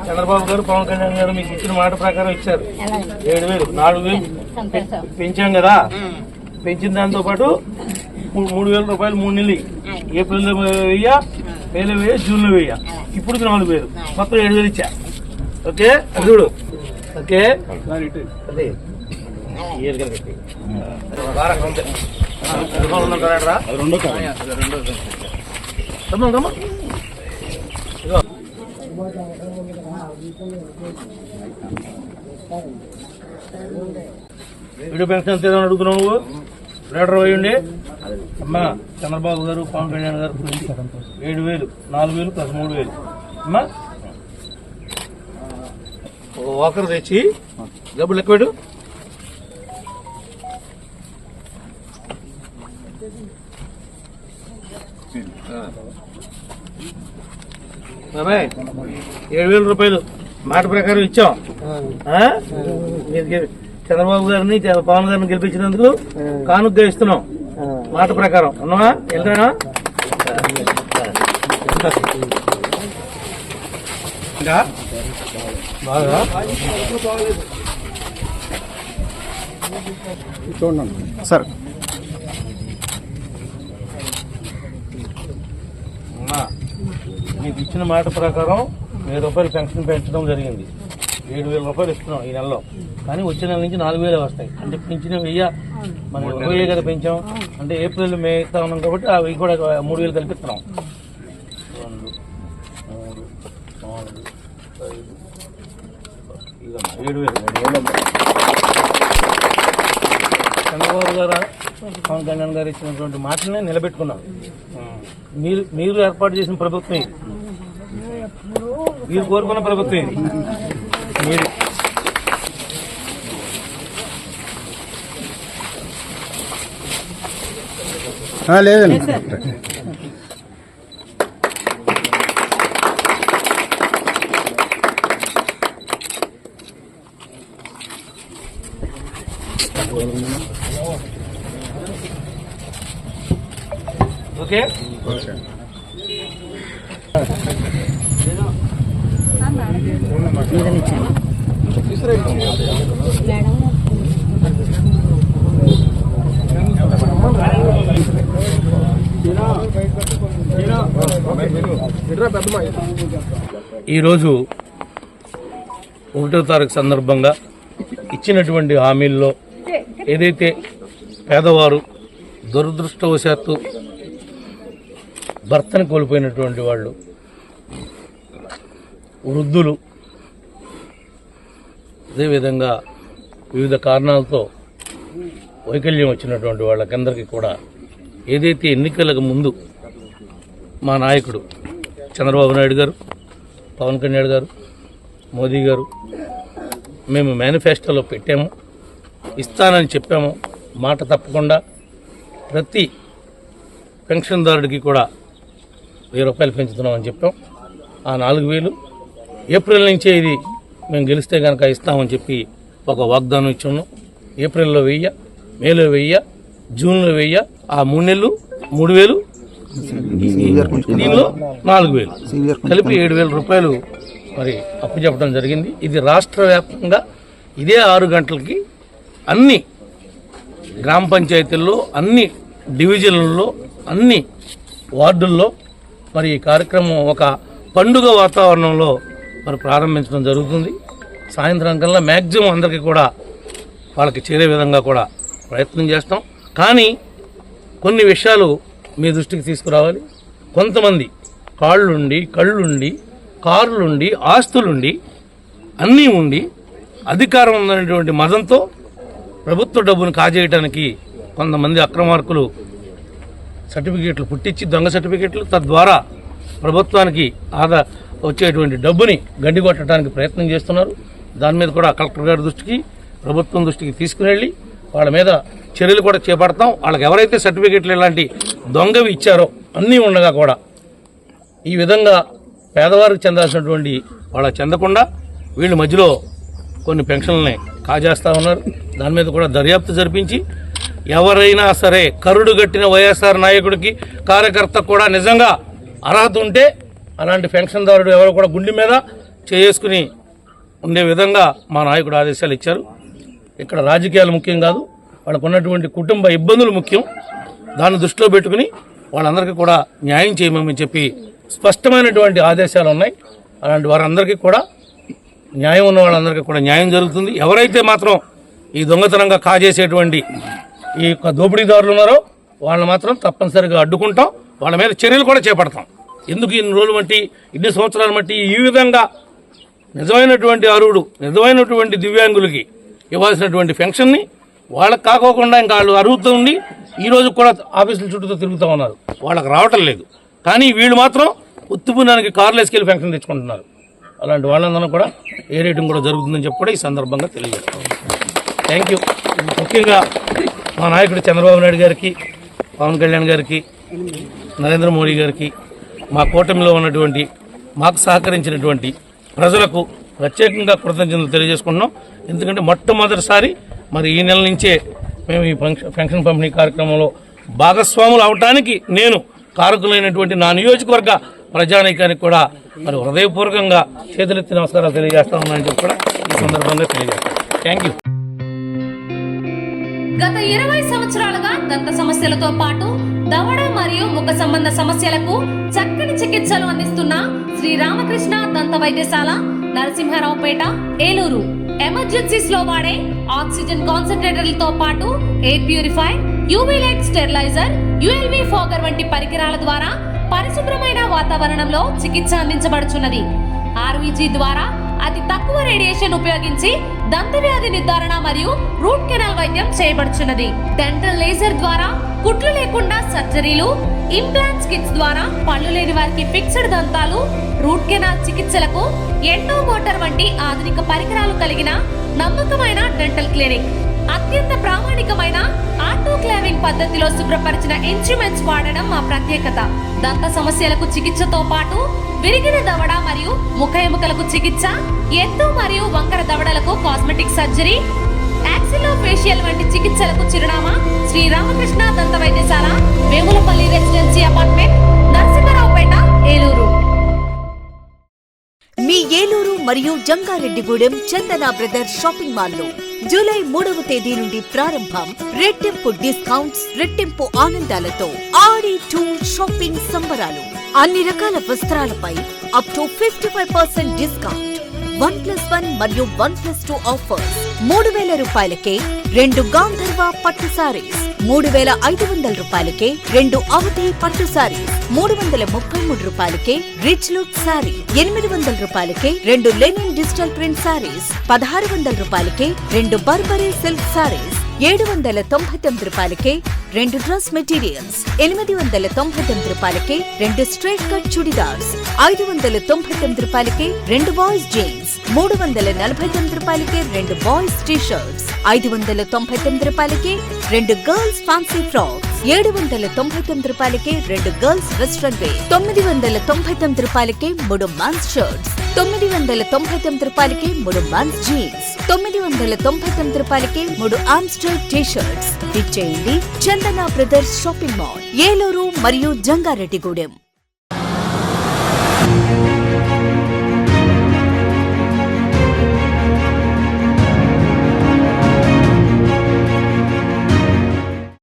చంద్రబాబు గారు పవన్ కళ్యాణ్ గారు మీకు ఇచ్చిన మాట ప్రకారం ఇచ్చారు 7,000 4,000 పెంచాం కదా. పెంచిన దాంతో పాటు 3,000 రూపాయలు 3 నెలలు, ఏప్రిల్లో 1000, మేలో 1000, జూన్లో 1000, ఇప్పుడు 4,000, మొత్తం 7,000 ఇచ్చా. ఓకే చూడు. ఓకే అదే వీడియో పెన్షన్ ఎంత అడుగుతున్నావు నువ్వు? లీటర్ వేయండి అమ్మా. చంద్రబాబు గారు పవన్ కళ్యాణ్ గారు 7,000, 4,000 ప్లస్ 3,000 అమ్మా. వాకర్ తెచ్చి డబ్బులు ఎక్కువ బాబాయ్. 7,000 రూపాయలు మాట ప్రకారం ఇచ్చాం. చంద్రబాబు గారిని పవన్ గారిని గెలిపించినందుకు కానుకగా ఇస్తున్నాం మాట ప్రకారం. అన్నావా? వెళ్తానా? బాగా చూడండి సార్. మీకు ఇచ్చిన మాట ప్రకారం 1,000 రూపాయలు పెన్షన్ పెంచడం జరిగింది. 7,000 రూపాయలు ఇస్తున్నాం ఈ నెలలో. కానీ వచ్చే నెల నుంచి 4,000 వస్తాయి. అంటే పెంచిన 1000 మనం 20,000 కదా పెంచాం. అంటే ఏప్రిల్ మే ఇస్తా ఉన్నాం కాబట్టి అవి కూడా 3,000 కల్పిస్తున్నాం. 2, 4, 5, 7,000. చంద్రబాబు గారు పవన్ కళ్యాణ్ గారు ఇచ్చినటువంటి మాటలనే నిలబెట్టుకున్నాం. మీరు ఏర్పాటు చేసిన ప్రభుత్వం ఇది, మీరు కోరుకున్న ప్రభుత్వం ఇది. మీరు లేదండి. ఓకే ఈరోజు 1వ తారీఖు సందర్భంగా ఇచ్చినటువంటి హామీల్లో ఏదైతే పేదవారు దురదృష్టవశాత్తు భర్తను కోల్పోయినటువంటి వాళ్ళు, వృద్ధులు, అదేవిధంగా వివిధ కారణాలతో వైకల్యం వచ్చినటువంటి వాళ్ళకందరికీ కూడా ఏదైతే ఎన్నికలకు ముందు మా నాయకుడు చంద్రబాబు నాయుడు గారు, పవన్ కళ్యాణ్ గారు, మోదీ గారు మేము మేనిఫెస్టోలో పెట్టాము, ఇస్తానని చెప్పాము. మాట తప్పకుండా ప్రతి పెన్షన్దారుడికి కూడా 1,000 రూపాయలు పెంచుతున్నామని చెప్పాం. ఆ 4,000 ఏప్రిల్ నుంచే ఇది మేము గెలిస్తే కనుక ఇస్తామని చెప్పి ఒక వాగ్దానం ఇచ్చాము. ఏప్రిల్లో 1000, మేలో 1000, జూన్లో 1000, ఆ 3 నెలలు 3,000, దీనిలో 4,000 కలిపి 7,000 రూపాయలు మరి అప్పు చెప్పడం జరిగింది. ఇది రాష్ట్ర వ్యాప్తంగా ఇదే 6 గంటలకి అన్ని గ్రామ పంచాయతీల్లో, అన్ని డివిజన్లలో, అన్ని వార్డుల్లో మరి ఈ కార్యక్రమం ఒక పండుగ వాతావరణంలో మరి ప్రారంభించడం జరుగుతుంది. సాయంత్రం కల్లా మ్యాక్సిమం అందరికీ కూడా వాళ్ళకి చేరే విధంగా కూడా ప్రయత్నం చేస్తాం. కానీ కొన్ని విషయాలు మీ దృష్టికి తీసుకురావాలి. కొంతమంది కాళ్ళుండి, కళ్ళుండి, కార్లుండి, ఆస్తులుండి, అన్నీ ఉండి అధికారం ఉన్నటువంటి మదంతో ప్రభుత్వ డబ్బును కాజేయడానికి కొంతమంది అక్రమార్కులు సర్టిఫికేట్లు పుట్టించి, దొంగ సర్టిఫికేట్లు, తద్వారా ప్రభుత్వానికి వచ్చేటువంటి డబ్బుని గడ్డికొట్టడానికి ప్రయత్నం చేస్తున్నారు. దాని మీద కూడా కలెక్టర్ గారి దృష్టికి, ప్రభుత్వం దృష్టికి తీసుకుని వాళ్ళ మీద చర్యలు కూడా చేపడతాం. వాళ్ళకి ఎవరైతే సర్టిఫికేట్లు ఇలాంటి దొంగవి ఇచ్చారో అన్నీ ఉండగా కూడా ఈ విధంగా పేదవారికి చెందాల్సినటువంటి వాళ్ళకి చెందకుండా వీళ్ళ మధ్యలో కొన్ని పెన్షన్లని కాజేస్తూ ఉన్నారు. దాని మీద కూడా దర్యాప్తు జరిపించి ఎవరైనా సరే కరుడు గట్టిన వైఎస్ఆర్ నాయకుడికి కార్యకర్త కూడా నిజంగా అర్హత ఉంటే అలాంటి పెన్షన్దారుడు ఎవరు కూడా గుండె మీద చేసుకుని ఉండే విధంగా మా నాయకుడు ఆదేశాలు ఇచ్చారు. ఇక్కడ రాజకీయాలు ముఖ్యం కాదు, వాళ్ళకు ఉన్నటువంటి కుటుంబ ఇబ్బందులు ముఖ్యం. దాన్ని దృష్టిలో పెట్టుకుని వాళ్ళందరికీ కూడా న్యాయం చేయమని చెప్పి స్పష్టమైనటువంటి ఆదేశాలు ఉన్నాయి. అలాంటి వారందరికీ కూడా న్యాయం ఉన్న వాళ్ళందరికీ కూడా న్యాయం జరుగుతుంది. ఎవరైతే మాత్రం ఈ దొంగతనంగా కాజేసేటువంటి ఈ యొక్క దోపిడీదారులు ఉన్నారో వాళ్ళని మాత్రం తప్పనిసరిగా అడ్డుకుంటాం, వాళ్ళ మీద చర్యలు కూడా చేపడతాం. ఎందుకు ఇన్ని రోజులు బట్టి ఇన్ని సంవత్సరాల బట్టి ఈ విధంగా నిజమైనటువంటి అర్హుడు నిజమైనటువంటి దివ్యాంగులకి ఇవ్వాల్సినటువంటి పెన్షన్ని వాళ్ళకి కాకోకుండా ఇంకా వాళ్ళు అర్హత ఉండి ఈరోజు కూడా ఆఫీసుల చుట్టూ తిరుగుతూ ఉన్నారు, వాళ్ళకి రావటం లేదు. కానీ వీళ్ళు మాత్రం ఉత్తుపునానికి కార్లు వేసుకెళ్ళి పెన్షన్ తెచ్చుకుంటున్నారు. అలాంటి వాళ్ళందరూ కూడా ఏ రేటింగ్ కూడా జరుగుతుందని చెప్పి కూడా ఈ సందర్భంగా తెలియజేస్తాం. Thank you. ముఖ్యంగా మా నాయకుడు చంద్రబాబు నాయుడు గారికి, పవన్ కళ్యాణ్ గారికి, నరేంద్ర మోడీ గారికి, మా కూటమిలో ఉన్నటువంటి మాకు సహకరించినటువంటి ప్రజలకు ప్రత్యేకంగా కృతజ్ఞతలు తెలియజేసుకుంటున్నాం. ఎందుకంటే మొట్టమొదటిసారి మరి ఈ నెల నుంచే మేము ఈ పెన్షన్ పంపిణీ కార్యక్రమంలో భాగస్వాములు అవటానికి నేను కారకులైనటువంటి నా నియోజకవర్గ ప్రజానీకానికి కూడా మరి హృదయపూర్వకంగా చేతులెత్తి నమస్కారాలు తెలియజేస్తా ఉన్నానని చెప్పి కూడా ఈ సందర్భంగా తెలియజేస్తాను. Thank you. గత 20 సంవత్సరాలుగా దంత సమస్యలతో పాటు దవడ మరియు ముఖ సంబంధ సమస్యలకు చక్కని చికిత్సలు అందిస్తున్న శ్రీ రామకృష్ణ దంత వైద్యశాల, నరసింహారావుపేట, ఏలూరు. ఎమర్జెన్సీస్ లో వాడే ఆక్సిజన్ కాన్సంట్రేటర్లతో పాటు air purifier, UV light steriliser, ULV fogger వంటి పరికరాల ద్వారా పరిశుభ్రమైన వాతావరణంలో చికిత్స అందించబడుచున్నది. ఆర్వీజీ ద్వారా అతి తక్కువ రేడియేషన్ ఉపయోగించి దంత వ్యాధి నిర్ధారణ మరియు రూట్ కెనాల్ వైద్యం చేయబడుచున్నది. డెంటల్ లేజర్ ద్వారా కుట్లు లేకుండా సర్జరీలు, ఇంప్లాంట్స్ కిట్స్ ద్వారా పళ్ళు లేని వారికి ఫిక్స్డ్ దంతాలు, రూట్ కెనాల్ చికిత్సలకు ఎండో మోటార్ వంటి ఆధునిక పరికరాలు కలిగిన నమ్మకమైన డెంటల్ క్లినిక్. అత్యంత ప్రామాణికమైన ఆటోక్లావింగ్ పద్ధతిలో శుభ్రపరిచిన ఇన్స్ట్రుమెంట్స్ వాడడం మా ప్రత్యేకత. దంత సమస్యలకు చికిత్సతో పాటు విరిగిన దవడ మరియు ముఖ ఎముకలకు చికిత్స, ఎత్తు మరియు వంకర దవడలకు కాస్మెటిక్ సర్జరీ, యాక్సిలోఫేషియల్ వంటి చికిత్సలకు చిరునామా శ్రీ రామకృష్ణ దంత వైద్యశాల, వేములపల్లి రెసిడెన్సీ అపార్ట్మెంట్, నరసింహారావుపేట, ఏలూరు. మీ ఏలూరు మరియు జంగారెడ్డిగూడెం చందన బ్రదర్స్ షాపింగ్ మాల్ లో జూలై 3వ తేదీ నుండి ప్రారంభం. రెట్టింపు డిస్కౌంట్స్, రెట్టింపు ఆనందాలతో ఆడి 2 షాపింగ్ సంబరాలు. అన్ని రకాల వస్త్రాలపై అప్ టు 55% డిస్కౌంట్. 1+1 మరియు 1+2 ఆఫర్స్. 3,000 రూపాయలకే 2 గాంధర్వ పట్టు సారీస్, 3,500 రూపాయలకే 2 అవధి పట్టు సారీస్, 333 రూపాయలకే రిచ్ లుక్ సారీ, 800 రూపాయలకే 2 లెనిన్ డిజిటల్ ప్రింట్ సారీస్, 1,600 రూపాయలకే 2 బర్బరీ సిల్క్ సారీస్, 799 రూపాయలకే 2 డ్రెస్ మెటీరియల్స్, 899 రూపాయలకే 2 స్ట్రైట్ కట్ చుడిదార్స్, 599 రూపాయలకే 2 బాయ్స్ జీన్స్, 349 రూపాయలకే 2 బాయ్స్ టీ షర్ట్స్, 599 రూపాయలకే 2 గర్ల్స్ ఫ్యాన్సీ ఫ్రాక్స్, 799 రూపాయలకే 2 గర్ల్స్ వెస్ట్రన్ వేర్, 999 రూపాయలకే 3 మెన్స్ షర్ట్స్, 999 రూపాయలకే 3 మెన్స్ జీన్స్, 999 రూపాయలకే 3 ఆమ్స్టర్ టీ షర్ట్స్. ఇచ్చేయండి చందన బ్రదర్స్ షాపింగ్ మాల్, ఏలూరు మరియు జంగారెడ్డిగూడెం.